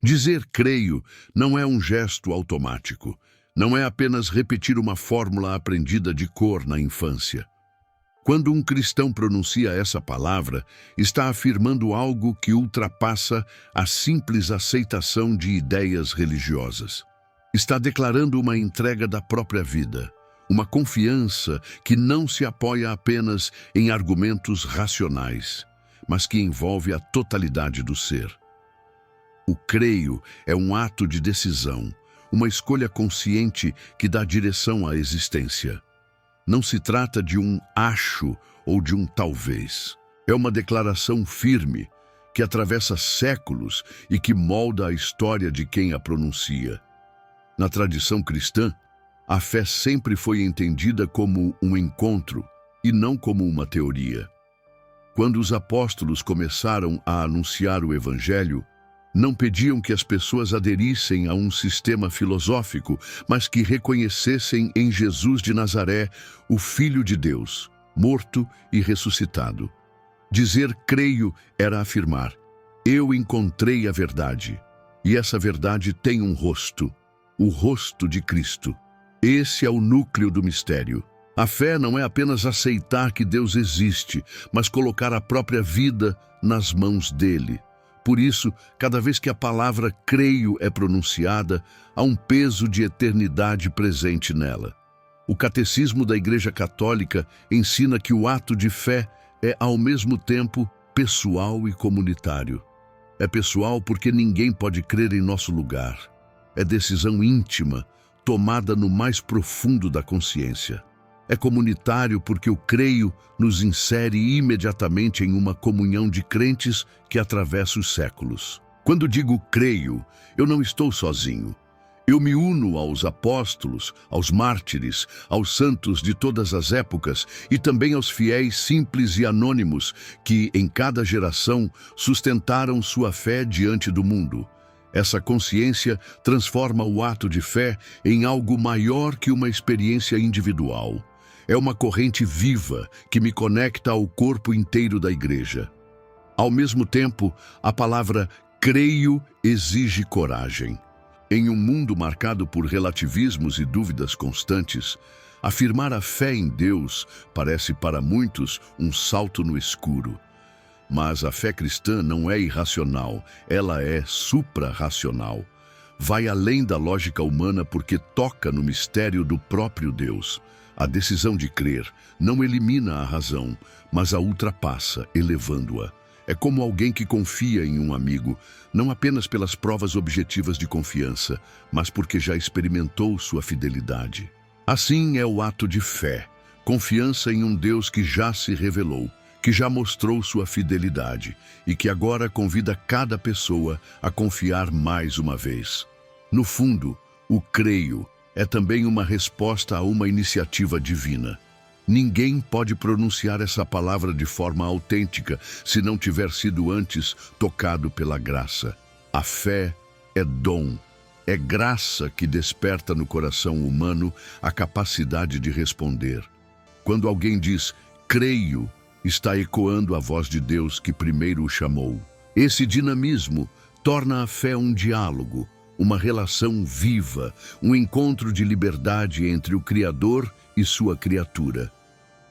Dizer creio não é um gesto automático, não é apenas repetir uma fórmula aprendida de cor na infância. Quando um cristão pronuncia essa palavra, está afirmando algo que ultrapassa a simples aceitação de ideias religiosas. Está declarando uma entrega da própria vida, uma confiança que não se apoia apenas em argumentos racionais, mas que envolve a totalidade do ser. O creio é um ato de decisão, uma escolha consciente que dá direção à existência. Não se trata de um acho ou de um talvez. É uma declaração firme que atravessa séculos e que molda a história de quem a pronuncia. Na tradição cristã, a fé sempre foi entendida como um encontro e não como uma teoria. Quando os apóstolos começaram a anunciar o Evangelho, não pediam que as pessoas aderissem a um sistema filosófico, mas que reconhecessem em Jesus de Nazaré o Filho de Deus, morto e ressuscitado. Dizer creio era afirmar: eu encontrei a verdade, e essa verdade tem um rosto, o rosto de Cristo. Esse é o núcleo do mistério. A fé não é apenas aceitar que Deus existe, mas colocar a própria vida nas mãos dele. Por isso, cada vez que a palavra creio é pronunciada, há um peso de eternidade presente nela. O Catecismo da Igreja Católica ensina que o ato de fé é, ao mesmo tempo, pessoal e comunitário. É pessoal porque ninguém pode crer em nosso lugar. É decisão íntima, tomada no mais profundo da consciência. É comunitário porque o creio nos insere imediatamente em uma comunhão de crentes que atravessa os séculos. Quando digo creio, eu não estou sozinho. Eu me uno aos apóstolos, aos mártires, aos santos de todas as épocas e também aos fiéis simples e anônimos que, em cada geração, sustentaram sua fé diante do mundo. Essa consciência transforma o ato de fé em algo maior que uma experiência individual. É uma corrente viva que me conecta ao corpo inteiro da igreja. Ao mesmo tempo, a palavra creio exige coragem. Em um mundo marcado por relativismos e dúvidas constantes, afirmar a fé em Deus parece para muitos um salto no escuro. Mas a fé cristã não é irracional, ela é supra-racional. Vai além da lógica humana porque toca no mistério do próprio Deus. A decisão de crer não elimina a razão, mas a ultrapassa, elevando-a. É como alguém que confia em um amigo, não apenas pelas provas objetivas de confiança, mas porque já experimentou sua fidelidade. Assim é o ato de fé, confiança em um Deus que já se revelou, que já mostrou sua fidelidade e que agora convida cada pessoa a confiar mais uma vez. No fundo, o creio é também uma resposta a uma iniciativa divina. Ninguém pode pronunciar essa palavra de forma autêntica se não tiver sido antes tocado pela graça. A fé é dom, é graça que desperta no coração humano a capacidade de responder. Quando alguém diz creio, está ecoando a voz de Deus que primeiro o chamou. Esse dinamismo torna a fé um diálogo, uma relação viva, um encontro de liberdade entre o Criador e sua criatura.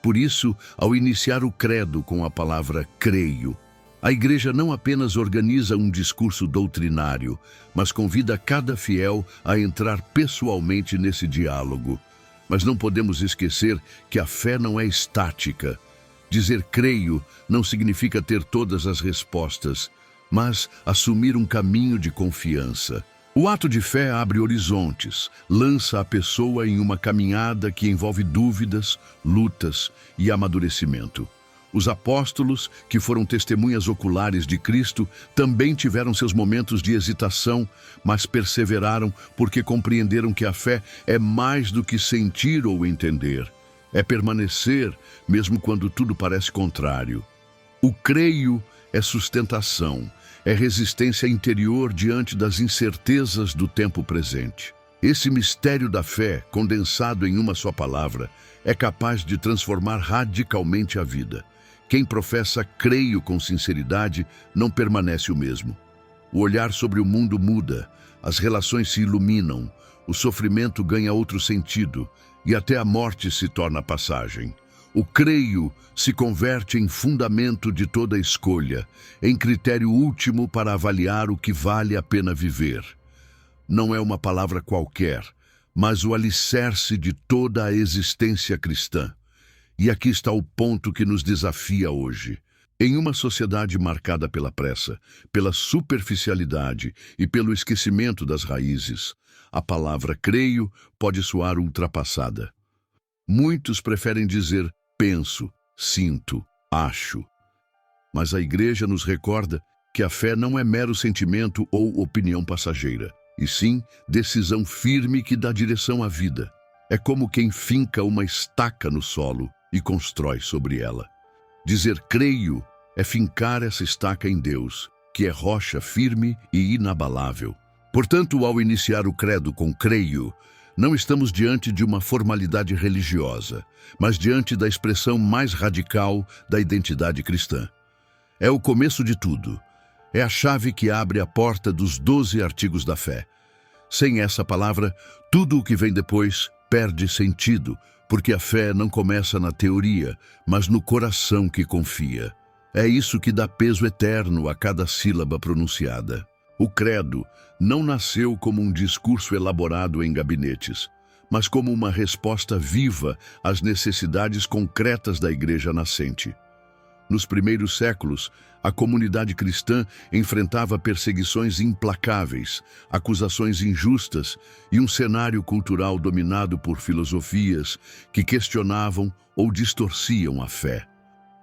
Por isso, ao iniciar o credo com a palavra creio, a Igreja não apenas organiza um discurso doutrinário, mas convida cada fiel a entrar pessoalmente nesse diálogo. Mas não podemos esquecer que a fé não é estática. Dizer creio não significa ter todas as respostas, mas assumir um caminho de confiança. O ato de fé abre horizontes, lança a pessoa em uma caminhada que envolve dúvidas, lutas e amadurecimento. Os apóstolos, que foram testemunhas oculares de Cristo, também tiveram seus momentos de hesitação, mas perseveraram porque compreenderam que a fé é mais do que sentir ou entender. É permanecer, mesmo quando tudo parece contrário. O creio é sustentação, é resistência interior diante das incertezas do tempo presente. Esse mistério da fé, condensado em uma só palavra, é capaz de transformar radicalmente a vida. Quem professa creio com sinceridade não permanece o mesmo. O olhar sobre o mundo muda, as relações se iluminam, o sofrimento ganha outro sentido e até a morte se torna passagem. O creio se converte em fundamento de toda escolha, em critério último para avaliar o que vale a pena viver. Não é uma palavra qualquer, mas o alicerce de toda a existência cristã. E aqui está o ponto que nos desafia hoje. Em uma sociedade marcada pela pressa, pela superficialidade e pelo esquecimento das raízes, a palavra creio pode soar ultrapassada. Muitos preferem dizer penso, sinto, acho. Mas a Igreja nos recorda que a fé não é mero sentimento ou opinião passageira, e sim decisão firme que dá direção à vida. É como quem finca uma estaca no solo e constrói sobre ela. Dizer creio é fincar essa estaca em Deus, que é rocha firme e inabalável. Portanto, ao iniciar o credo com creio, não estamos diante de uma formalidade religiosa, mas diante da expressão mais radical da identidade cristã. É o começo de tudo. É a chave que abre a porta dos 12 artigos da fé. Sem essa palavra, tudo o que vem depois perde sentido, porque a fé não começa na teoria, mas no coração que confia. É isso que dá peso eterno a cada sílaba pronunciada. O credo não nasceu como um discurso elaborado em gabinetes, mas como uma resposta viva às necessidades concretas da igreja nascente. Nos primeiros séculos, a comunidade cristã enfrentava perseguições implacáveis, acusações injustas e um cenário cultural dominado por filosofias que questionavam ou distorciam a fé.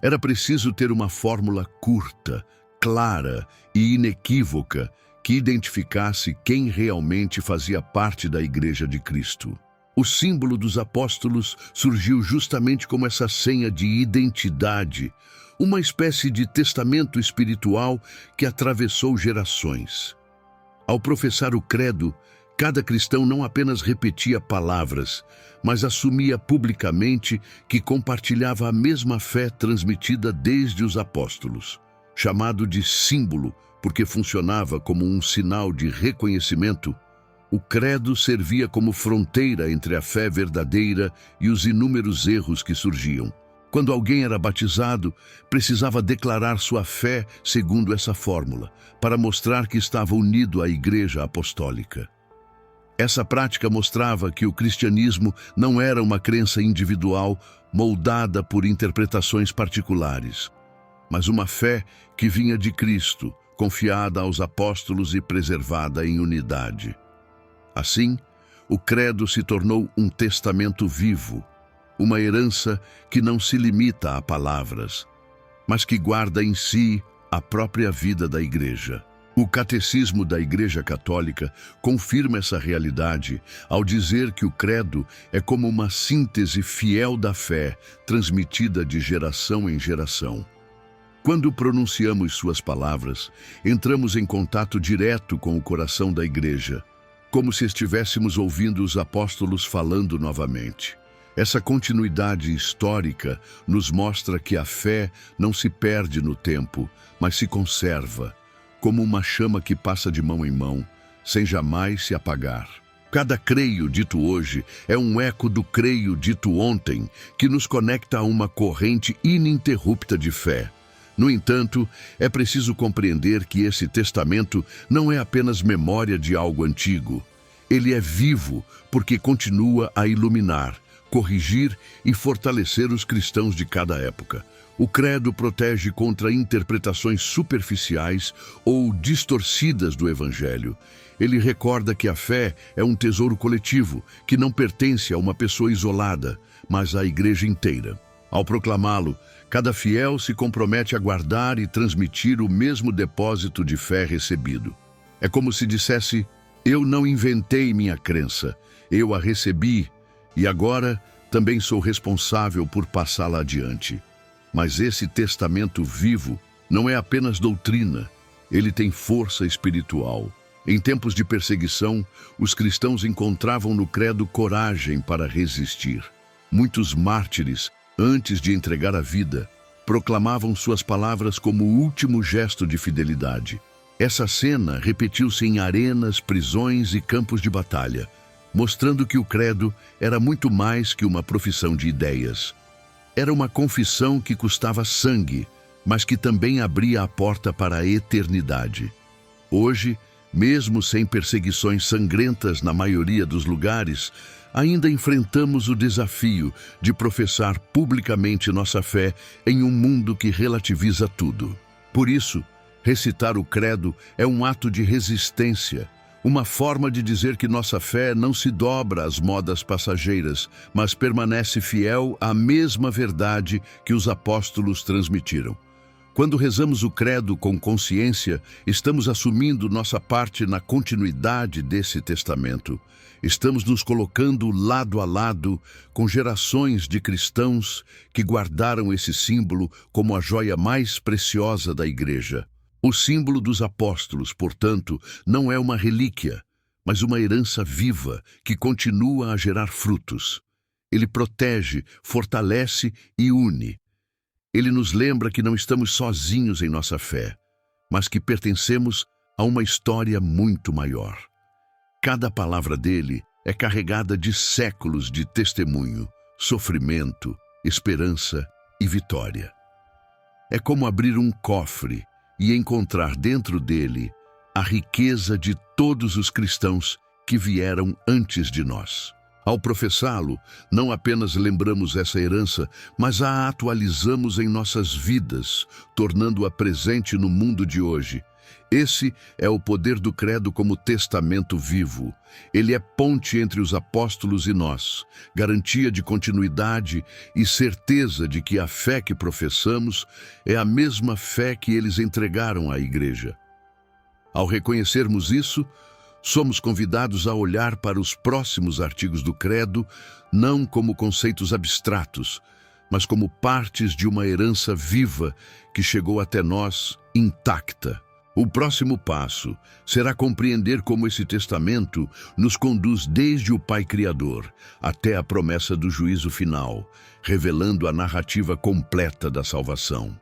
Era preciso ter uma fórmula curta, clara e inequívoca que identificasse quem realmente fazia parte da Igreja de Cristo. O símbolo dos apóstolos surgiu justamente como essa senha de identidade, uma espécie de testamento espiritual que atravessou gerações. Ao professar o credo, cada cristão não apenas repetia palavras, mas assumia publicamente que compartilhava a mesma fé transmitida desde os apóstolos. Chamado de símbolo, porque funcionava como um sinal de reconhecimento, o credo servia como fronteira entre a fé verdadeira e os inúmeros erros que surgiam. Quando alguém era batizado, precisava declarar sua fé segundo essa fórmula, para mostrar que estava unido à Igreja Apostólica. Essa prática mostrava que o cristianismo não era uma crença individual moldada por interpretações particulares, mas uma fé que vinha de Cristo, confiada aos apóstolos e preservada em unidade. Assim, o credo se tornou um testamento vivo, uma herança que não se limita a palavras, mas que guarda em si a própria vida da Igreja. O Catecismo da Igreja Católica confirma essa realidade ao dizer que o credo é como uma síntese fiel da fé, transmitida de geração em geração. Quando pronunciamos suas palavras, entramos em contato direto com o coração da Igreja, como se estivéssemos ouvindo os apóstolos falando novamente. Essa continuidade histórica nos mostra que a fé não se perde no tempo, mas se conserva, como uma chama que passa de mão em mão, sem jamais se apagar. Cada creio dito hoje é um eco do creio dito ontem, que nos conecta a uma corrente ininterrupta de fé. No entanto, é preciso compreender que esse testamento não é apenas memória de algo antigo. Ele é vivo porque continua a iluminar, corrigir e fortalecer os cristãos de cada época. O credo protege contra interpretações superficiais ou distorcidas do Evangelho. Ele recorda que a fé é um tesouro coletivo, que não pertence a uma pessoa isolada, mas à Igreja inteira. Ao proclamá-lo, cada fiel se compromete a guardar e transmitir o mesmo depósito de fé recebido. É como se dissesse: eu não inventei minha crença, eu a recebi e agora também sou responsável por passá-la adiante. Mas esse testamento vivo não é apenas doutrina, ele tem força espiritual. Em tempos de perseguição, os cristãos encontravam no credo coragem para resistir. Muitos mártires, antes de entregar a vida, proclamavam suas palavras como o último gesto de fidelidade. Essa cena repetiu-se em arenas, prisões e campos de batalha, mostrando que o credo era muito mais que uma profissão de ideias. Era uma confissão que custava sangue, mas que também abria a porta para a eternidade. Hoje, mesmo sem perseguições sangrentas na maioria dos lugares, ainda enfrentamos o desafio de professar publicamente nossa fé em um mundo que relativiza tudo. Por isso, recitar o credo é um ato de resistência, uma forma de dizer que nossa fé não se dobra às modas passageiras, mas permanece fiel à mesma verdade que os apóstolos transmitiram. Quando rezamos o credo com consciência, estamos assumindo nossa parte na continuidade desse testamento. Estamos nos colocando lado a lado com gerações de cristãos que guardaram esse símbolo como a joia mais preciosa da Igreja. O símbolo dos apóstolos, portanto, não é uma relíquia, mas uma herança viva que continua a gerar frutos. Ele protege, fortalece e une. Ele nos lembra que não estamos sozinhos em nossa fé, mas que pertencemos a uma história muito maior. Cada palavra dele é carregada de séculos de testemunho, sofrimento, esperança e vitória. É como abrir um cofre e encontrar dentro dele a riqueza de todos os cristãos que vieram antes de nós. Ao professá-lo, não apenas lembramos essa herança, mas a atualizamos em nossas vidas, tornando-a presente no mundo de hoje. Esse é o poder do credo como testamento vivo. Ele é ponte entre os apóstolos e nós, garantia de continuidade e certeza de que a fé que professamos é a mesma fé que eles entregaram à Igreja. Ao reconhecermos isso, somos convidados a olhar para os próximos artigos do credo não como conceitos abstratos, mas como partes de uma herança viva que chegou até nós intacta. O próximo passo será compreender como esse testamento nos conduz desde o Pai Criador até a promessa do juízo final, revelando a narrativa completa da salvação.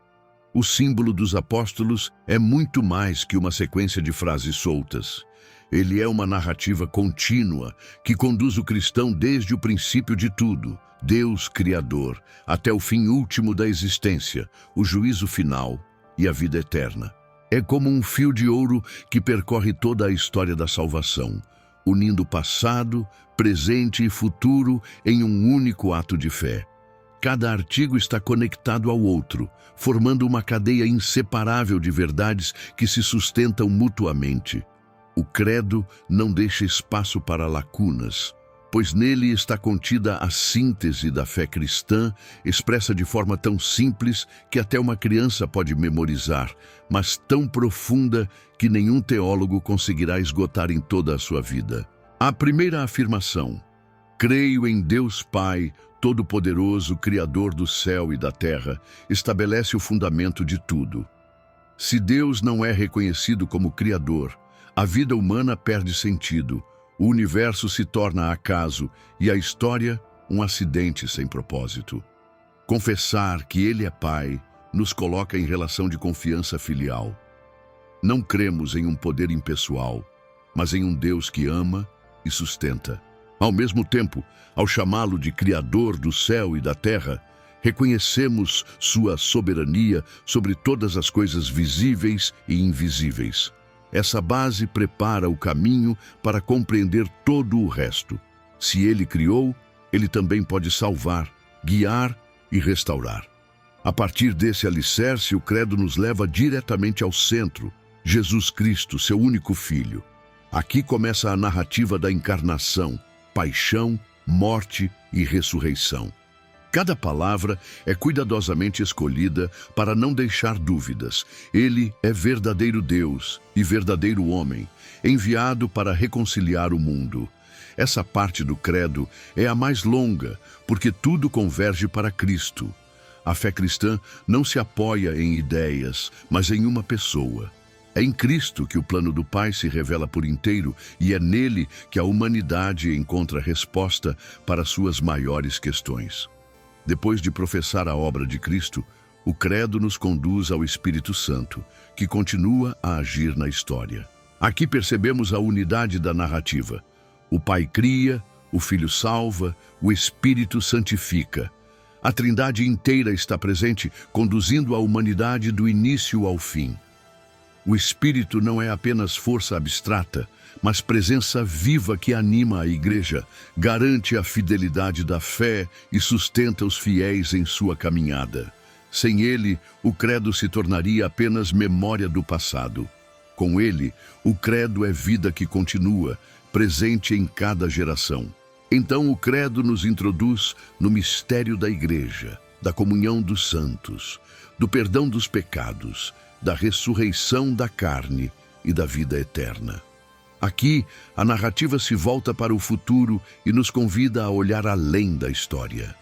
O símbolo dos apóstolos é muito mais que uma sequência de frases soltas. Ele é uma narrativa contínua que conduz o cristão desde o princípio de tudo, Deus Criador, até o fim último da existência, o juízo final e a vida eterna. É como um fio de ouro que percorre toda a história da salvação, unindo passado, presente e futuro em um único ato de fé. Cada artigo está conectado ao outro, formando uma cadeia inseparável de verdades que se sustentam mutuamente. O credo não deixa espaço para lacunas, pois nele está contida a síntese da fé cristã, expressa de forma tão simples que até uma criança pode memorizar, mas tão profunda que nenhum teólogo conseguirá esgotar em toda a sua vida. A primeira afirmação: creio em Deus Pai, Todo-Poderoso, Criador do céu e da terra, estabelece o fundamento de tudo. Se Deus não é reconhecido como Criador, a vida humana perde sentido, o universo se torna acaso e a história um acidente sem propósito. Confessar que Ele é Pai nos coloca em relação de confiança filial. Não cremos em um poder impessoal, mas em um Deus que ama e sustenta. Ao mesmo tempo, ao chamá-lo de Criador do céu e da terra, reconhecemos sua soberania sobre todas as coisas visíveis e invisíveis. Essa base prepara o caminho para compreender todo o resto. Se Ele criou, Ele também pode salvar, guiar e restaurar. A partir desse alicerce, o credo nos leva diretamente ao centro, Jesus Cristo, seu único Filho. Aqui começa a narrativa da encarnação, paixão, morte e ressurreição. Cada palavra é cuidadosamente escolhida para não deixar dúvidas. Ele é verdadeiro Deus e verdadeiro homem, enviado para reconciliar o mundo. Essa parte do credo é a mais longa, porque tudo converge para Cristo. A fé cristã não se apoia em ideias, mas em uma pessoa. É em Cristo que o plano do Pai se revela por inteiro e é nele que a humanidade encontra resposta para suas maiores questões. Depois de professar a obra de Cristo, O credo nos conduz ao Espírito Santo, que continua a agir na história. Aqui percebemos a unidade da narrativa. O Pai cria, o Filho salva, o Espírito santifica. A Trindade inteira está presente, conduzindo a humanidade do início ao fim. O Espírito não é apenas força abstrata, mas presença viva que anima a Igreja, garante a fidelidade da fé e sustenta os fiéis em sua caminhada. Sem ele, o credo se tornaria apenas memória do passado. Com ele, o credo é vida que continua, presente em cada geração. Então o credo nos introduz no mistério da Igreja, da comunhão dos santos, do perdão dos pecados, da ressurreição da carne e da vida eterna. Aqui, a narrativa se volta para o futuro e nos convida a olhar além da história.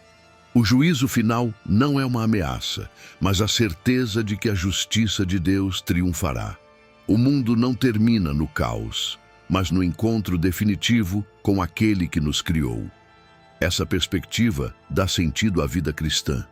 O juízo final não é uma ameaça, mas a certeza de que a justiça de Deus triunfará. O mundo não termina no caos, mas no encontro definitivo com aquele que nos criou. Essa perspectiva dá sentido à vida cristã,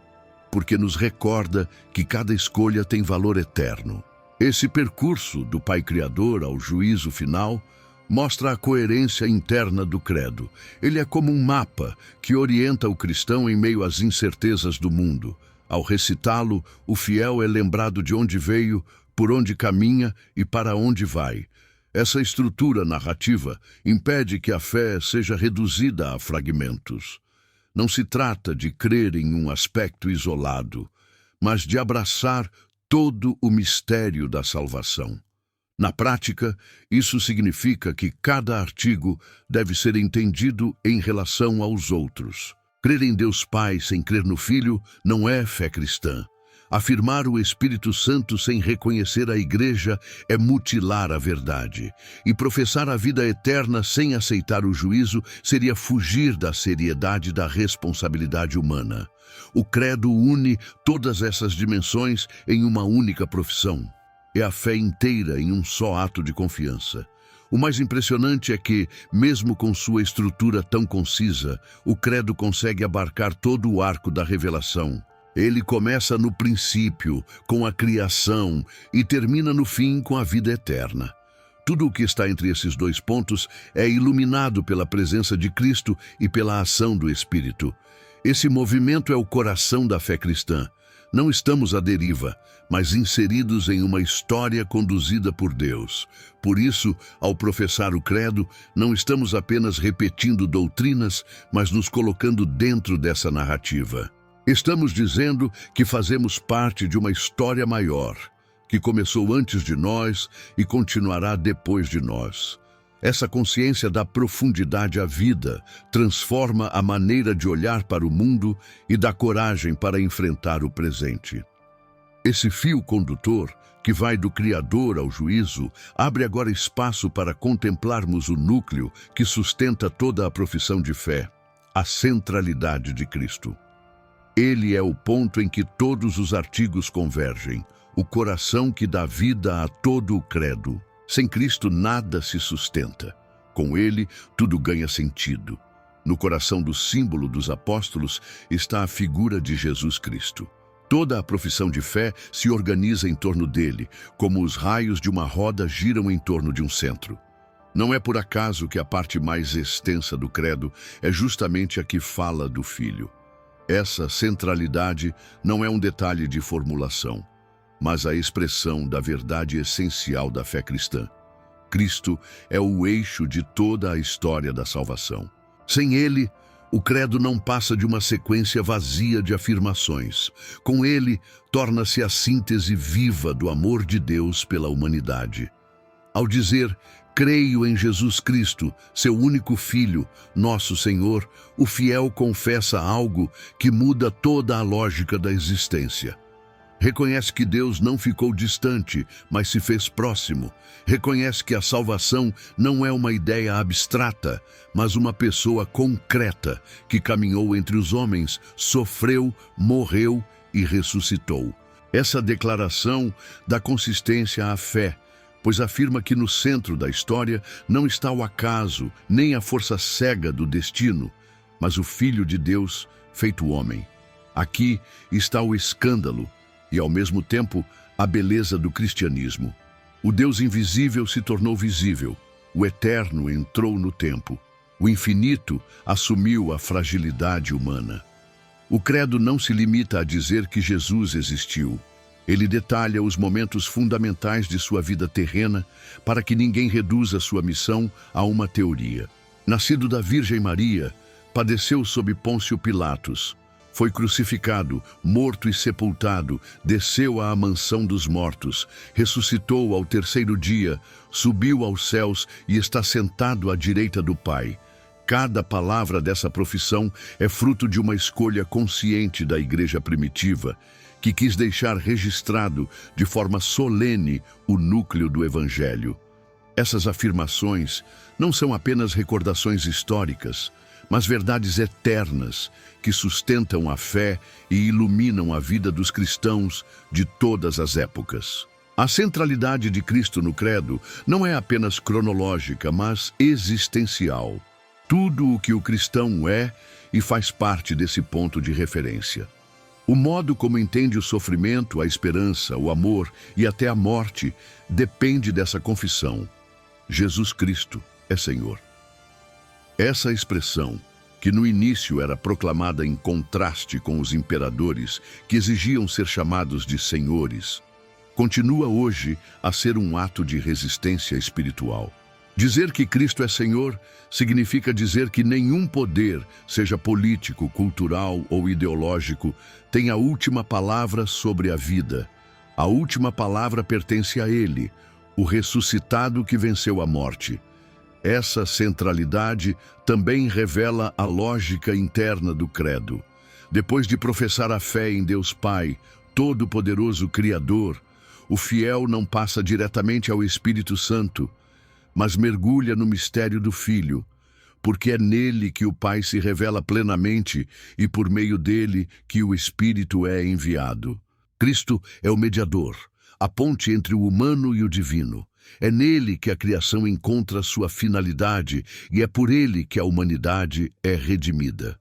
porque nos recorda que cada escolha tem valor eterno. Esse percurso do Pai Criador ao juízo final mostra a coerência interna do credo. Ele é como um mapa que orienta o cristão em meio às incertezas do mundo. Ao recitá-lo, o fiel é lembrado de onde veio, por onde caminha e para onde vai. Essa estrutura narrativa impede que a fé seja reduzida a fragmentos. Não se trata de crer em um aspecto isolado, mas de abraçar todo o mistério da salvação. Na prática, isso significa que cada artigo deve ser entendido em relação aos outros. Crer em Deus Pai sem crer no Filho não é fé cristã. Afirmar o Espírito Santo sem reconhecer a Igreja é mutilar a verdade. E professar a vida eterna sem aceitar o juízo seria fugir da seriedade da responsabilidade humana. O credo une todas essas dimensões em uma única profissão. É a fé inteira em um só ato de confiança. O mais impressionante é que, mesmo com sua estrutura tão concisa, o credo consegue abarcar todo o arco da revelação. Ele começa no princípio, com a criação, e termina no fim com a vida eterna. Tudo o que está entre esses dois pontos é iluminado pela presença de Cristo e pela ação do Espírito. Esse movimento é o coração da fé cristã. Não estamos à deriva, mas inseridos em uma história conduzida por Deus. Por isso, ao professar o credo, não estamos apenas repetindo doutrinas, mas nos colocando dentro dessa narrativa. Estamos dizendo que fazemos parte de uma história maior, que começou antes de nós e continuará depois de nós. Essa consciência dá profundidade à vida, transforma a maneira de olhar para o mundo e dá coragem para enfrentar o presente. Esse fio condutor, que vai do Criador ao juízo, abre agora espaço para contemplarmos o núcleo que sustenta toda a profissão de fé, a centralidade de Cristo. Ele é o ponto em que todos os artigos convergem, o coração que dá vida a todo o credo. Sem Cristo nada se sustenta. Com ele, tudo ganha sentido. No coração do símbolo dos apóstolos está a figura de Jesus Cristo. Toda a profissão de fé se organiza em torno dele, como os raios de uma roda giram em torno de um centro. Não é por acaso que a parte mais extensa do credo é justamente a que fala do Filho. Essa centralidade não é um detalhe de formulação, mas a expressão da verdade essencial da fé cristã. Cristo é o eixo de toda a história da salvação. Sem ele, o credo não passa de uma sequência vazia de afirmações. Com ele, torna-se a síntese viva do amor de Deus pela humanidade. Ao dizer, creio em Jesus Cristo, seu único Filho, nosso Senhor, o fiel confessa algo que muda toda a lógica da existência. Reconhece que Deus não ficou distante, mas se fez próximo. Reconhece que a salvação não é uma ideia abstrata, mas uma pessoa concreta que caminhou entre os homens, sofreu, morreu e ressuscitou. Essa declaração dá consistência à fé, pois afirma que no centro da história não está o acaso, nem a força cega do destino, mas o Filho de Deus feito homem. Aqui está o escândalo. e, ao mesmo tempo, a beleza do cristianismo. O Deus invisível se tornou visível, o eterno entrou no tempo, o infinito assumiu a fragilidade humana. O credo não se limita a dizer que Jesus existiu. Ele detalha os momentos fundamentais de sua vida terrena para que ninguém reduza sua missão a uma teoria. Nascido da Virgem Maria, padeceu sob Pôncio Pilatos. Foi crucificado, morto e sepultado, desceu à mansão dos mortos, ressuscitou ao terceiro dia, subiu aos céus e está sentado à direita do Pai. Cada palavra dessa profissão é fruto de uma escolha consciente da igreja primitiva, que quis deixar registrado de forma solene o núcleo do Evangelho. Essas afirmações não são apenas recordações históricas, mas verdades eternas que sustentam a fé e iluminam a vida dos cristãos de todas as épocas. A centralidade de Cristo no credo não é apenas cronológica, mas existencial. Tudo o que o cristão é e faz parte desse ponto de referência. O modo como entende o sofrimento, a esperança, o amor e até a morte depende dessa confissão. Jesus Cristo é Senhor. Essa expressão, que no início era proclamada em contraste com os imperadores que exigiam ser chamados de senhores, continua hoje a ser um ato de resistência espiritual. Dizer que Cristo é Senhor significa dizer que nenhum poder, seja político, cultural ou ideológico, tem a última palavra sobre a vida. A última palavra pertence a Ele, o ressuscitado que venceu a morte. Essa centralidade também revela a lógica interna do credo. Depois de professar a fé em Deus Pai, Todo-Poderoso Criador, o fiel não passa diretamente ao Espírito Santo, mas mergulha no mistério do Filho, porque é nele que o Pai se revela plenamente e por meio dele que o Espírito é enviado. Cristo é o mediador, a ponte entre o humano e o divino. É nele que a criação encontra sua finalidade e é por ele que a humanidade é redimida.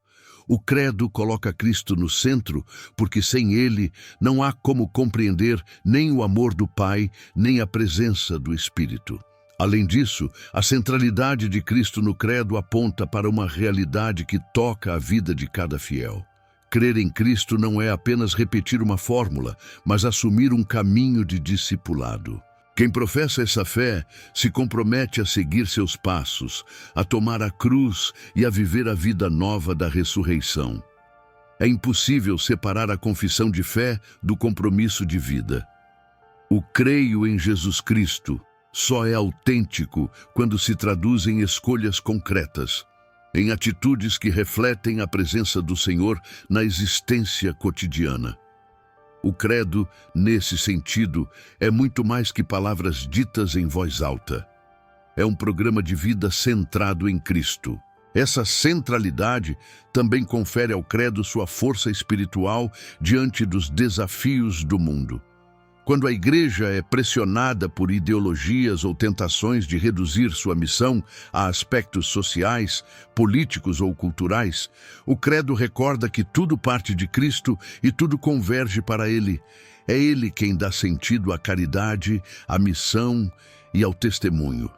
O credo coloca Cristo no centro, porque sem ele não há como compreender nem o amor do Pai, nem a presença do Espírito. Além disso, a centralidade de Cristo no credo aponta para uma realidade que toca a vida de cada fiel. Crer em Cristo não é apenas repetir uma fórmula, mas assumir um caminho de discipulado. Quem professa essa fé se compromete a seguir seus passos, a tomar a cruz e a viver a vida nova da ressurreição. É impossível separar a confissão de fé do compromisso de vida. O creio em Jesus Cristo só é autêntico quando se traduz em escolhas concretas, em atitudes que refletem a presença do Senhor na existência cotidiana. O credo, nesse sentido, é muito mais que palavras ditas em voz alta. É um programa de vida centrado em Cristo. Essa centralidade também confere ao credo sua força espiritual diante dos desafios do mundo. Quando a igreja é pressionada por ideologias ou tentações de reduzir sua missão a aspectos sociais, políticos ou culturais, o credo recorda que tudo parte de Cristo e tudo converge para Ele. É Ele quem dá sentido à caridade, à missão e ao testemunho.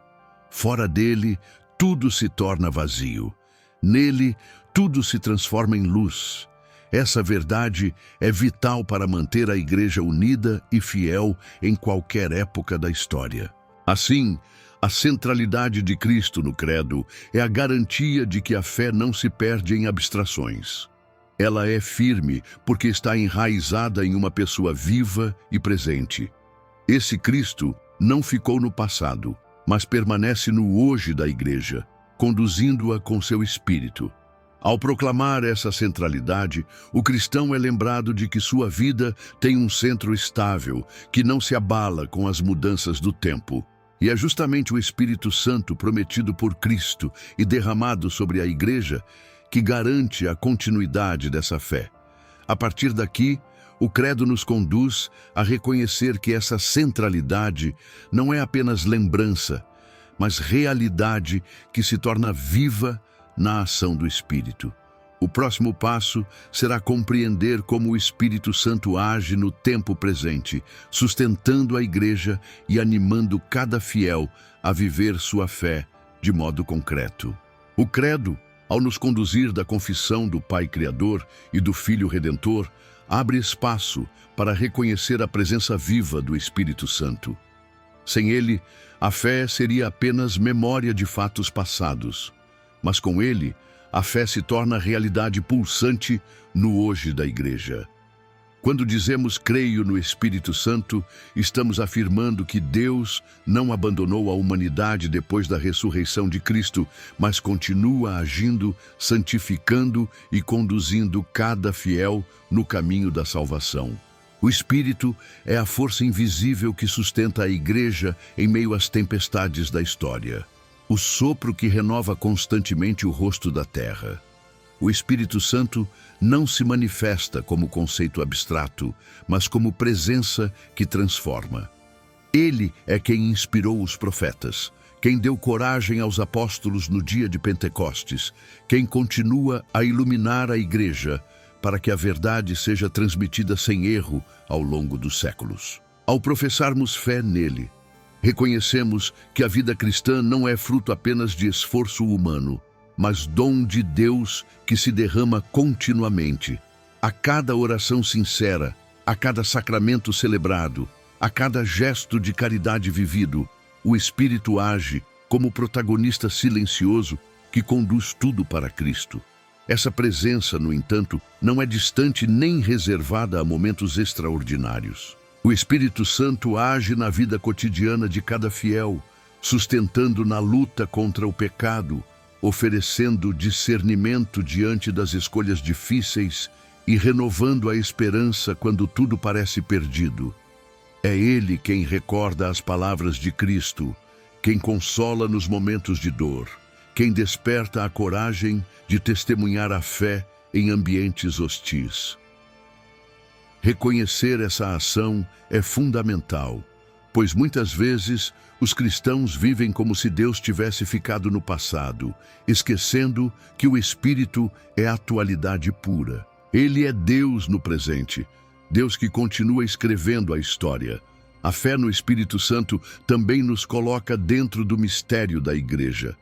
Fora dele, tudo se torna vazio. Nele, tudo se transforma em luz. Essa verdade é vital para manter a igreja unida e fiel em qualquer época da história. Assim, a centralidade de Cristo no credo é a garantia de que a fé não se perde em abstrações. Ela é firme porque está enraizada em uma pessoa viva e presente. Esse Cristo não ficou no passado, mas permanece no hoje da igreja, conduzindo-a com seu Espírito. Ao proclamar essa centralidade, o cristão é lembrado de que sua vida tem um centro estável, que não se abala com as mudanças do tempo. E é justamente o Espírito Santo prometido por Cristo e derramado sobre a Igreja que garante a continuidade dessa fé. A partir daqui, o credo nos conduz a reconhecer que essa centralidade não é apenas lembrança, mas realidade que se torna viva na ação do Espírito. O próximo passo será compreender como o Espírito Santo age no tempo presente, sustentando a Igreja e animando cada fiel a viver sua fé de modo concreto. O Credo, ao nos conduzir da confissão do Pai Criador e do Filho Redentor, abre espaço para reconhecer a presença viva do Espírito Santo. Sem ele, a fé seria apenas memória de fatos passados, mas com ele, a fé se torna realidade pulsante no hoje da Igreja. Quando dizemos creio no Espírito Santo, estamos afirmando que Deus não abandonou a humanidade depois da ressurreição de Cristo, mas continua agindo, santificando e conduzindo cada fiel no caminho da salvação. O Espírito é a força invisível que sustenta a Igreja em meio às tempestades da história. O sopro que renova constantemente o rosto da terra. O Espírito Santo não se manifesta como conceito abstrato, mas como presença que transforma. Ele é quem inspirou os profetas, quem deu coragem aos apóstolos no dia de Pentecostes, quem continua a iluminar a Igreja para que a verdade seja transmitida sem erro ao longo dos séculos. Ao professarmos fé nele, reconhecemos que a vida cristã não é fruto apenas de esforço humano, mas dom de Deus que se derrama continuamente. A cada oração sincera, a cada sacramento celebrado, a cada gesto de caridade vivido, o Espírito age como protagonista silencioso que conduz tudo para Cristo. Essa presença, no entanto, não é distante nem reservada a momentos extraordinários. O Espírito Santo age na vida cotidiana de cada fiel, sustentando na luta contra o pecado, oferecendo discernimento diante das escolhas difíceis e renovando a esperança quando tudo parece perdido. É Ele quem recorda as palavras de Cristo, quem consola nos momentos de dor, quem desperta a coragem de testemunhar a fé em ambientes hostis. Reconhecer essa ação é fundamental, pois muitas vezes os cristãos vivem como se Deus tivesse ficado no passado, esquecendo que o Espírito é a atualidade pura. Ele é Deus no presente, Deus que continua escrevendo a história. A fé no Espírito Santo também nos coloca dentro do mistério da Igreja.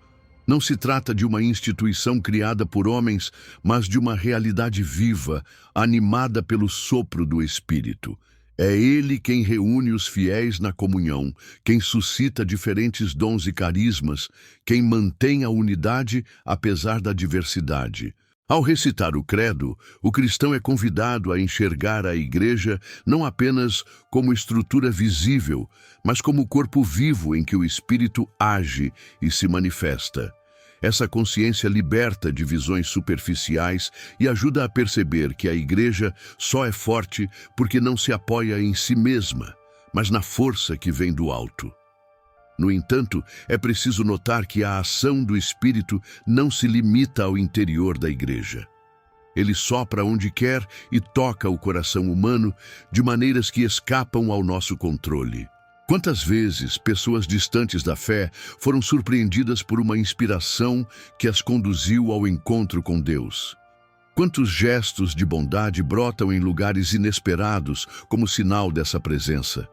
Não se trata de uma instituição criada por homens, mas de uma realidade viva, animada pelo sopro do Espírito. É Ele quem reúne os fiéis na comunhão, quem suscita diferentes dons e carismas, quem mantém a unidade apesar da diversidade. Ao recitar o Credo, o cristão é convidado a enxergar a Igreja não apenas como estrutura visível, mas como corpo vivo em que o Espírito age e se manifesta. Essa consciência liberta de visões superficiais e ajuda a perceber que a Igreja só é forte porque não se apoia em si mesma, mas na força que vem do alto. No entanto, é preciso notar que a ação do Espírito não se limita ao interior da Igreja. Ele sopra onde quer e toca o coração humano de maneiras que escapam ao nosso controle. Quantas vezes pessoas distantes da fé foram surpreendidas por uma inspiração que as conduziu ao encontro com Deus? Quantos gestos de bondade brotam em lugares inesperados como sinal dessa presença?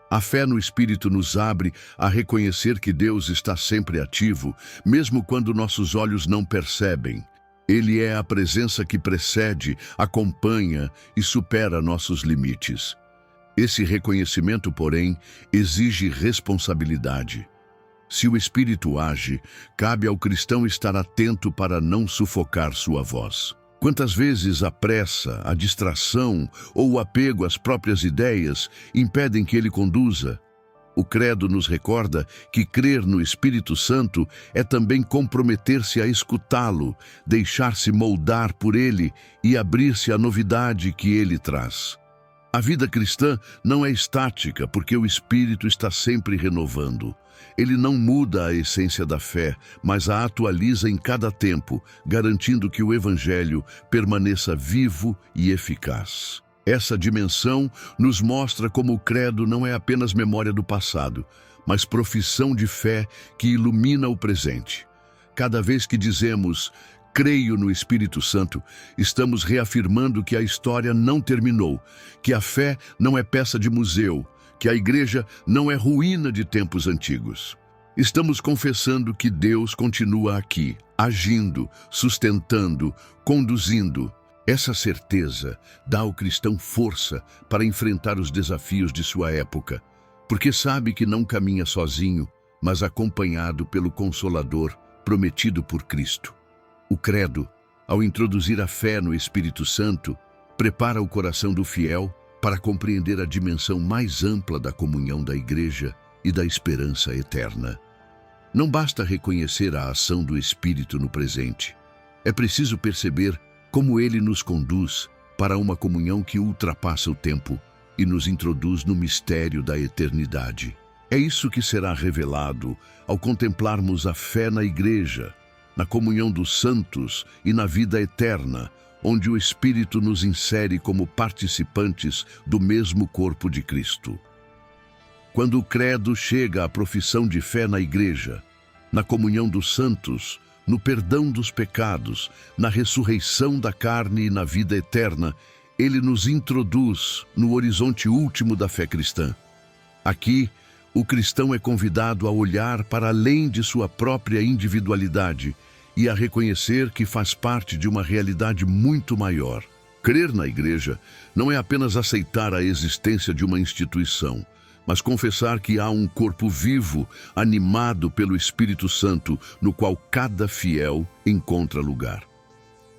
A fé no Espírito nos abre a reconhecer que Deus está sempre ativo, mesmo quando nossos olhos não percebem. Ele é a presença que precede, acompanha e supera nossos limites. Esse reconhecimento, porém, exige responsabilidade. Se o Espírito age, cabe ao cristão estar atento para não sufocar sua voz. Quantas vezes a pressa, a distração ou o apego às próprias ideias impedem que ele conduza? O Credo nos recorda que crer no Espírito Santo é também comprometer-se a escutá-lo, deixar-se moldar por ele e abrir-se à novidade que ele traz. A vida cristã não é estática, porque o Espírito está sempre renovando. Ele não muda a essência da fé, mas a atualiza em cada tempo, garantindo que o Evangelho permaneça vivo e eficaz. Essa dimensão nos mostra como o Credo não é apenas memória do passado, mas profissão de fé que ilumina o presente. Cada vez que dizemos creio no Espírito Santo, estamos reafirmando que a história não terminou, que a fé não é peça de museu, que a igreja não é ruína de tempos antigos. Estamos confessando que Deus continua aqui, agindo, sustentando, conduzindo. Essa certeza dá ao cristão força para enfrentar os desafios de sua época, porque sabe que não caminha sozinho, mas acompanhado pelo Consolador prometido por Cristo. O credo, ao introduzir a fé no Espírito Santo, prepara o coração do fiel para compreender a dimensão mais ampla da comunhão da Igreja e da esperança eterna. Não basta reconhecer a ação do Espírito no presente. É preciso perceber como ele nos conduz para uma comunhão que ultrapassa o tempo e nos introduz no mistério da eternidade. É isso que será revelado ao contemplarmos a fé na Igreja, na comunhão dos santos e na vida eterna, onde o Espírito nos insere como participantes do mesmo corpo de Cristo. Quando o credo chega à profissão de fé na Igreja, na comunhão dos santos, no perdão dos pecados, na ressurreição da carne e na vida eterna, ele nos introduz no horizonte último da fé cristã. Aqui, o cristão é convidado a olhar para além de sua própria individualidade e a reconhecer que faz parte de uma realidade muito maior. Crer na Igreja não é apenas aceitar a existência de uma instituição, mas confessar que há um corpo vivo, animado pelo Espírito Santo, no qual cada fiel encontra lugar.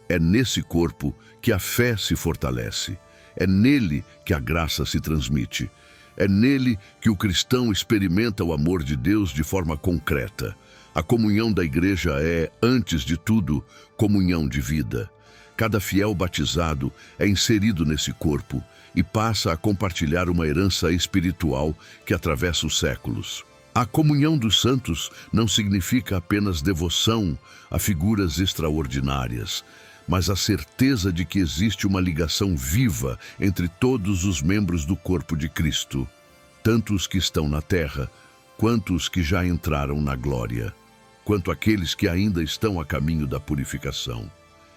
É nesse corpo que a fé se fortalece, é nele que a graça se transmite, é nele que o cristão experimenta o amor de Deus de forma concreta. A comunhão da Igreja é, antes de tudo, comunhão de vida. Cada fiel batizado é inserido nesse corpo e passa a compartilhar uma herança espiritual que atravessa os séculos. A comunhão dos santos não significa apenas devoção a figuras extraordinárias, mas a certeza de que existe uma ligação viva entre todos os membros do corpo de Cristo, tanto os que estão na terra, quanto os que já entraram na glória, quanto aqueles que ainda estão a caminho da purificação.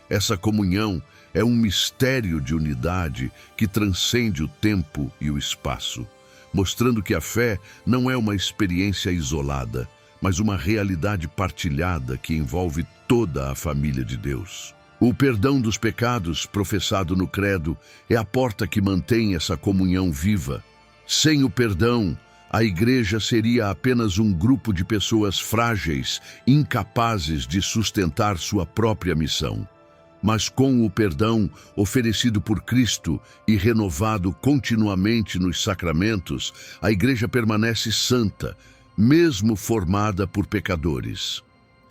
Essa comunhão é um mistério de unidade que transcende o tempo e o espaço, mostrando que a fé não é uma experiência isolada, mas uma realidade partilhada que envolve toda a família de Deus. O perdão dos pecados, professado no credo, é a porta que mantém essa comunhão viva. Sem o perdão, a Igreja seria apenas um grupo de pessoas frágeis, incapazes de sustentar sua própria missão. Mas com o perdão oferecido por Cristo e renovado continuamente nos sacramentos, a Igreja permanece santa, mesmo formada por pecadores.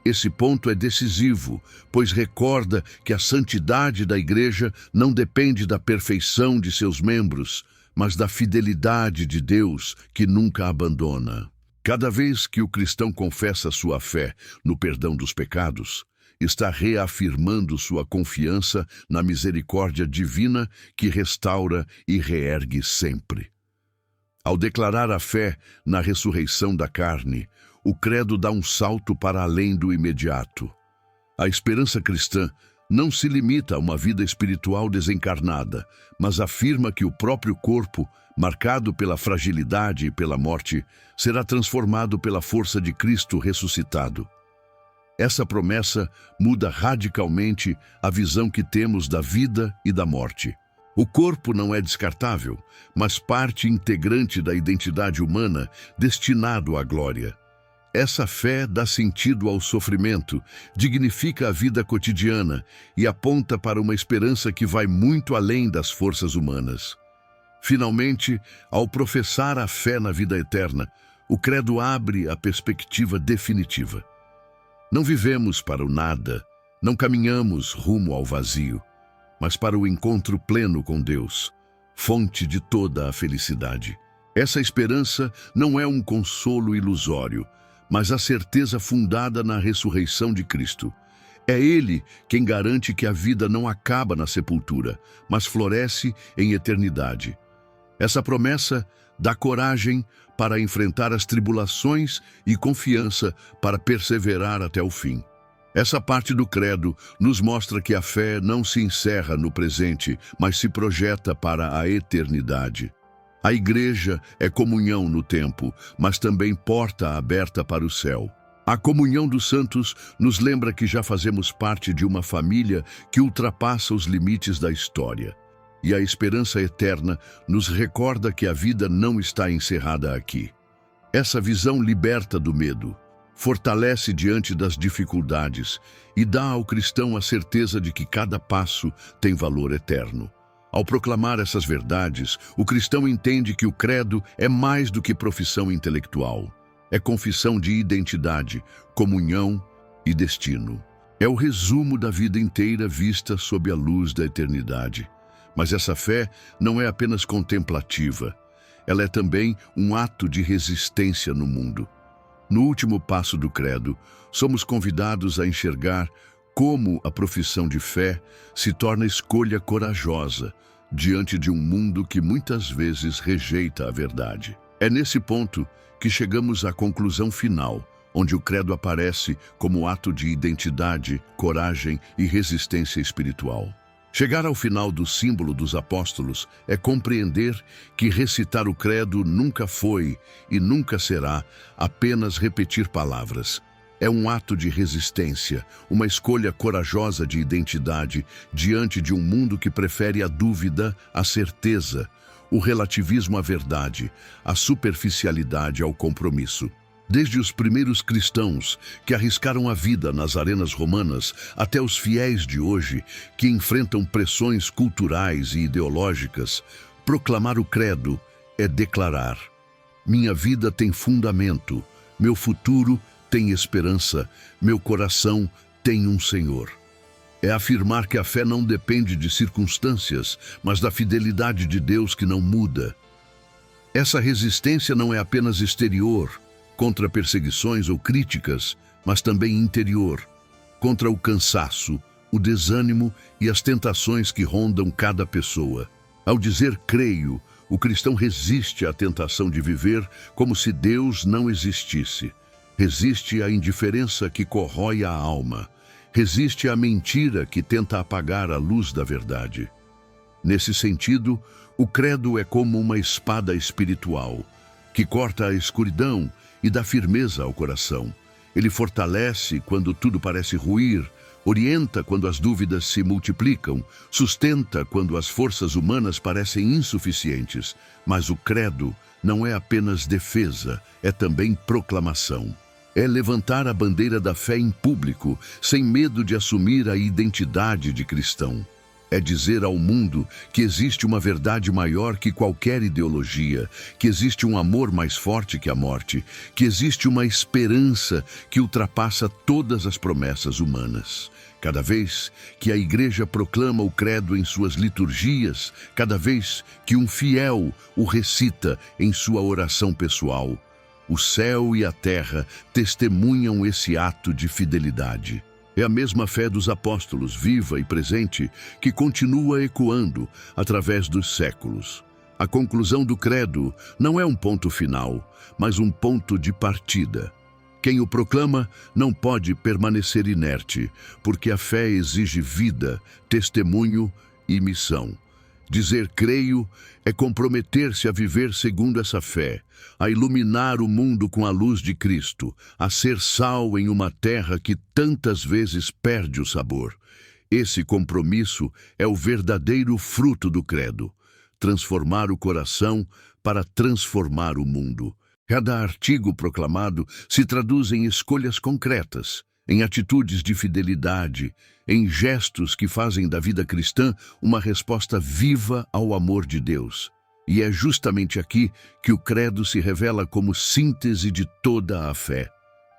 Esse ponto é decisivo, pois recorda que a santidade da Igreja não depende da perfeição de seus membros, mas da fidelidade de Deus, que nunca abandona. Cada vez que o cristão confessa sua fé no perdão dos pecados, está reafirmando sua confiança na misericórdia divina que restaura e reergue sempre. Ao declarar a fé na ressurreição da carne, o credo dá um salto para além do imediato. A esperança cristã não se limita a uma vida espiritual desencarnada, mas afirma que o próprio corpo, marcado pela fragilidade e pela morte, será transformado pela força de Cristo ressuscitado. Essa promessa muda radicalmente a visão que temos da vida e da morte. O corpo não é descartável, mas parte integrante da identidade humana, destinado à glória. Essa fé dá sentido ao sofrimento, dignifica a vida cotidiana e aponta para uma esperança que vai muito além das forças humanas. Finalmente, ao professar a fé na vida eterna, o credo abre a perspectiva definitiva. Não vivemos para o nada, não caminhamos rumo ao vazio, mas para o encontro pleno com Deus, fonte de toda a felicidade. Essa esperança não é um consolo ilusório, mas a certeza fundada na ressurreição de Cristo. É Ele quem garante que a vida não acaba na sepultura, mas floresce em eternidade. Essa promessa dá coragem para enfrentar as tribulações e confiança para perseverar até o fim. Essa parte do credo nos mostra que a fé não se encerra no presente, mas se projeta para a eternidade. A igreja é comunhão no tempo, mas também porta aberta para o céu. A comunhão dos santos nos lembra que já fazemos parte de uma família que ultrapassa os limites da história. E a esperança eterna nos recorda que a vida não está encerrada aqui. Essa visão liberta do medo, fortalece diante das dificuldades e dá ao cristão a certeza de que cada passo tem valor eterno. Ao proclamar essas verdades, o cristão entende que o credo é mais do que profissão intelectual. É confissão de identidade, comunhão e destino. É o resumo da vida inteira vista sob a luz da eternidade. Mas essa fé não é apenas contemplativa. Ela é também um ato de resistência no mundo. No último passo do credo, somos convidados a enxergar como a profissão de fé se torna escolha corajosa diante de um mundo que muitas vezes rejeita a verdade. É nesse ponto que chegamos à conclusão final, onde o credo aparece como ato de identidade, coragem e resistência espiritual. Chegar ao final do símbolo dos apóstolos é compreender que recitar o credo nunca foi e nunca será apenas repetir palavras. É um ato de resistência, uma escolha corajosa de identidade diante de um mundo que prefere a dúvida à certeza, o relativismo à verdade, a superficialidade ao compromisso. Desde os primeiros cristãos que arriscaram a vida nas arenas romanas até os fiéis de hoje que enfrentam pressões culturais e ideológicas, proclamar o credo é declarar: minha vida tem fundamento, meu futuro tem esperança, meu coração tem um Senhor. É afirmar que a fé não depende de circunstâncias, mas da fidelidade de Deus que não muda. Essa resistência não é apenas exterior, contra perseguições ou críticas, mas também interior, contra o cansaço, o desânimo e as tentações que rondam cada pessoa. Ao dizer creio, o cristão resiste à tentação de viver como se Deus não existisse. Resiste à indiferença que corrói a alma. Resiste à mentira que tenta apagar a luz da verdade. Nesse sentido, o credo é como uma espada espiritual, que corta a escuridão e dá firmeza ao coração. Ele fortalece quando tudo parece ruir, orienta quando as dúvidas se multiplicam, sustenta quando as forças humanas parecem insuficientes. Mas o credo não é apenas defesa, é também proclamação. É levantar a bandeira da fé em público, sem medo de assumir a identidade de cristão. É dizer ao mundo que existe uma verdade maior que qualquer ideologia, que existe um amor mais forte que a morte, que existe uma esperança que ultrapassa todas as promessas humanas. Cada vez que a igreja proclama o credo em suas liturgias, cada vez que um fiel o recita em sua oração pessoal, o céu e a terra testemunham esse ato de fidelidade. É a mesma fé dos apóstolos, viva e presente, que continua ecoando através dos séculos. A conclusão do credo não é um ponto final, mas um ponto de partida. Quem o proclama não pode permanecer inerte, porque a fé exige vida, testemunho e missão. Dizer creio é comprometer-se a viver segundo essa fé, a iluminar o mundo com a luz de Cristo, a ser sal em uma terra que tantas vezes perde o sabor. Esse compromisso é o verdadeiro fruto do credo, transformar o coração para transformar o mundo. Cada artigo proclamado se traduz em escolhas concretas, em atitudes de fidelidade, em gestos que fazem da vida cristã uma resposta viva ao amor de Deus. E é justamente aqui que o credo se revela como síntese de toda a fé.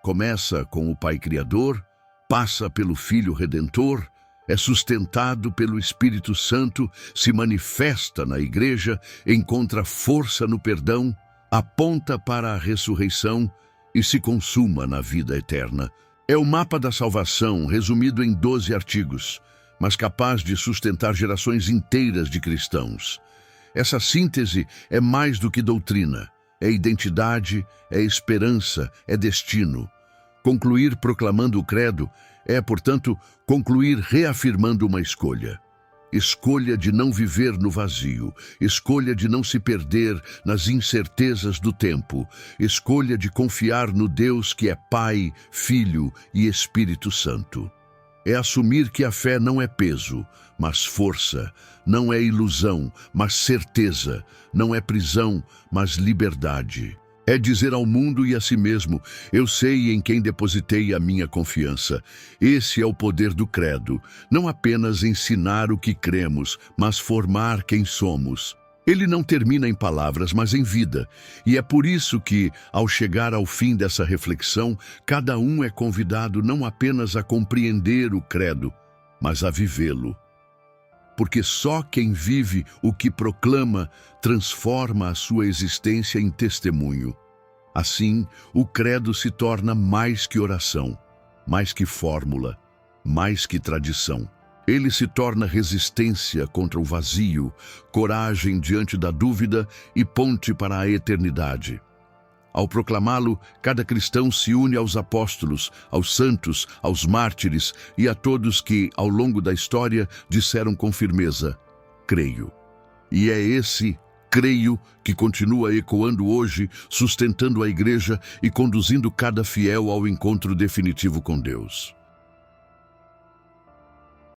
Começa com o Pai Criador, passa pelo Filho Redentor, é sustentado pelo Espírito Santo, se manifesta na Igreja, encontra força no perdão, aponta para a ressurreição e se consuma na vida eterna. É o mapa da salvação, resumido em 12 artigos, mas capaz de sustentar gerações inteiras de cristãos. Essa síntese é mais do que doutrina, é identidade, é esperança, é destino. Concluir proclamando o credo é, portanto, concluir reafirmando uma escolha. Escolha de não viver no vazio, escolha de não se perder nas incertezas do tempo, escolha de confiar no Deus que é Pai, Filho e Espírito Santo. É assumir que a fé não é peso, mas força, não é ilusão, mas certeza, não é prisão, mas liberdade. É dizer ao mundo e a si mesmo: eu sei em quem depositei a minha confiança. Esse é o poder do credo. Não apenas ensinar o que cremos, mas formar quem somos. Ele não termina em palavras, mas em vida. E é por isso que, ao chegar ao fim dessa reflexão, cada um é convidado não apenas a compreender o credo, mas a vivê-lo. Porque só quem vive o que proclama transforma a sua existência em testemunho. Assim, o credo se torna mais que oração, mais que fórmula, mais que tradição. Ele se torna resistência contra o vazio, coragem diante da dúvida e ponte para a eternidade. Ao proclamá-lo, cada cristão se une aos apóstolos, aos santos, aos mártires e a todos que, ao longo da história, disseram com firmeza: creio. E é esse creio que continua ecoando hoje, sustentando a igreja e conduzindo cada fiel ao encontro definitivo com Deus.